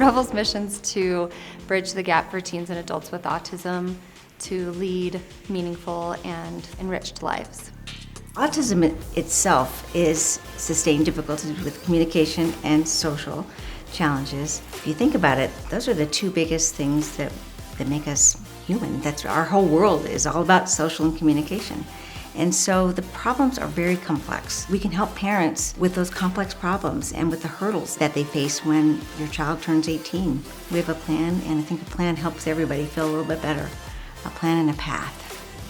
REVEL's mission's to bridge the gap for teens and adults with autism to lead meaningful and enriched lives. Autism itself is sustained difficulties with communication and social challenges. If you think about it, those are the two biggest things that make us human. That's our whole world is all about social and communication. And so the problems are very complex. We can help parents with those complex problems and with the hurdles that they face when your child turns 18. We have a plan, and I think a plan helps everybody feel a little bit better. A plan and a path.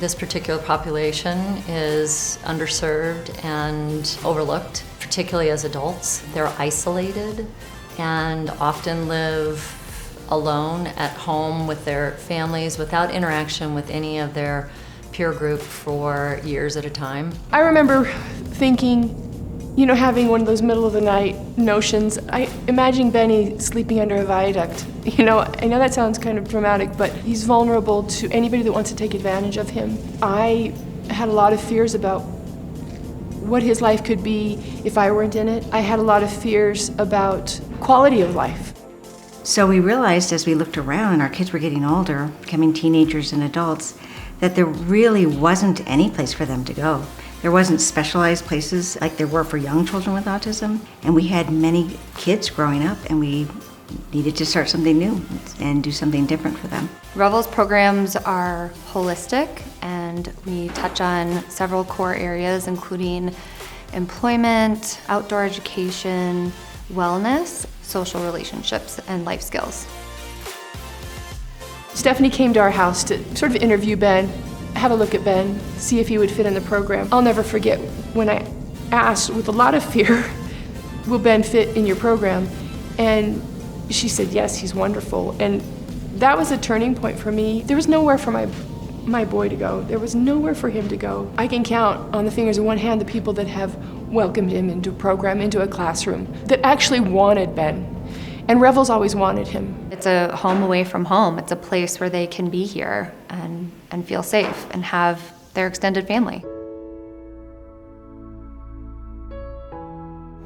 This particular population is underserved and overlooked, particularly as adults. They're isolated and often live alone at home with their families without interaction with any of their peer group for years at a time. I remember thinking, having one of those middle of the night notions. I imagine Benny sleeping under a viaduct. I know that sounds kind of dramatic, but he's vulnerable to anybody that wants to take advantage of him. I had a lot of fears about what his life could be if I weren't in it. I had a lot of fears about quality of life. So we realized as we looked around and our kids were getting older, becoming teenagers and adults, that there really wasn't any place for them to go. There wasn't specialized places like there were for young children with autism, and we had many kids growing up, and we needed to start something new and do something different for them. REVEL's programs are holistic, and we touch on several core areas, including employment, outdoor education, wellness, social relationships, and life skills. Stephanie came to our house to sort of interview Ben, have a look at Ben, see if he would fit in the program. I'll never forget when I asked with a lot of fear, will Ben fit in your program? And she said, yes, he's wonderful. And that was a turning point for me. There was nowhere for my boy to go. There was nowhere for him to go. I can count on the fingers of one hand the people that have welcomed him into a program, into a classroom, that actually wanted Ben. And REVEL's always wanted him. It's a home away from home. It's a place where they can be here and feel safe and have their extended family.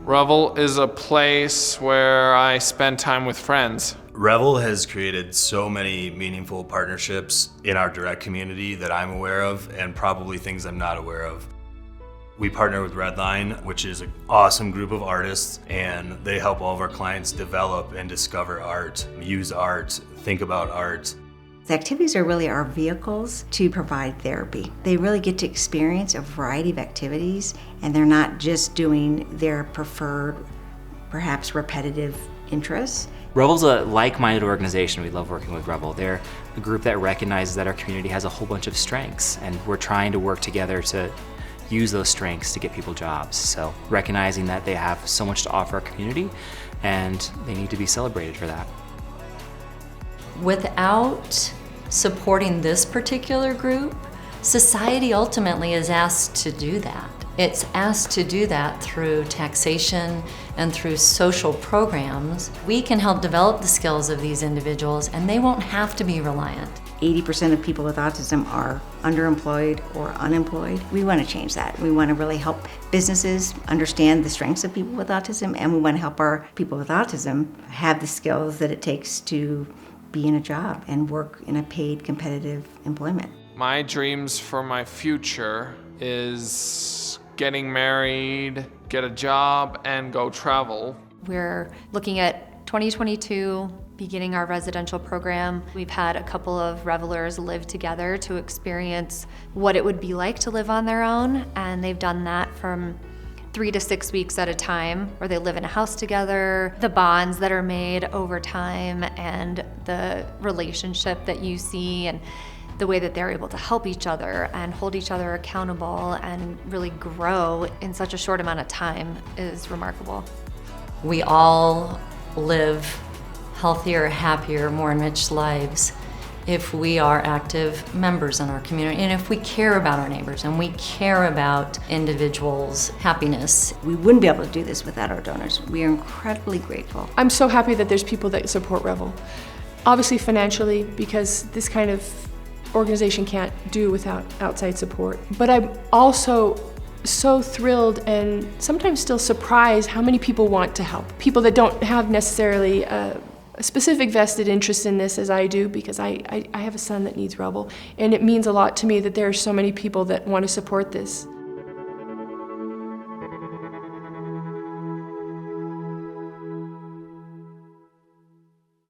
REVEL is a place where I spend time with friends. REVEL has created so many meaningful partnerships in our direct community that I'm aware of, and probably things I'm not aware of. We partner with Redline, which is an awesome group of artists, and they help all of our clients develop and discover art, use art, think about art. The activities are really our vehicles to provide therapy. They really get to experience a variety of activities, and they're not just doing their preferred, perhaps repetitive interests. REVEL's a like-minded organization. We love working with REVEL. They're a group that recognizes that our community has a whole bunch of strengths, and we're trying to work together to use those strengths to get people jobs. So recognizing that they have so much to offer our community and they need to be celebrated for that. Without supporting this particular group, society ultimately is asked to do that. It's asked to do that through taxation and through social programs. We can help develop the skills of these individuals, and they won't have to be reliant. 80% of people with autism are underemployed or unemployed. We want to change that. We want to really help businesses understand the strengths of people with autism, and we want to help our people with autism have the skills that it takes to be in a job and work in a paid, competitive employment. My dreams for my future is getting married, get a job, and go travel. We're looking at 2022, beginning our residential program. We've had a couple of revelers live together to experience what it would be like to live on their own, and they've done that from 3 to 6 weeks at a time, where they live in a house together. The bonds that are made over time and the relationship that you see and the way that they're able to help each other and hold each other accountable and really grow in such a short amount of time is remarkable. We all live healthier, happier, more enriched lives if we are active members in our community and if we care about our neighbors and we care about individuals' happiness. We wouldn't be able to do this without our donors. We are incredibly grateful. I'm so happy that there's people that support REVEL. Obviously financially, because this kind of organization can't do without outside support. But I'm also so thrilled and sometimes still surprised how many people want to help. People that don't have necessarily a specific vested interest in this as I do, because I have a son that needs REVEL, and it means a lot to me that there are so many people that want to support this.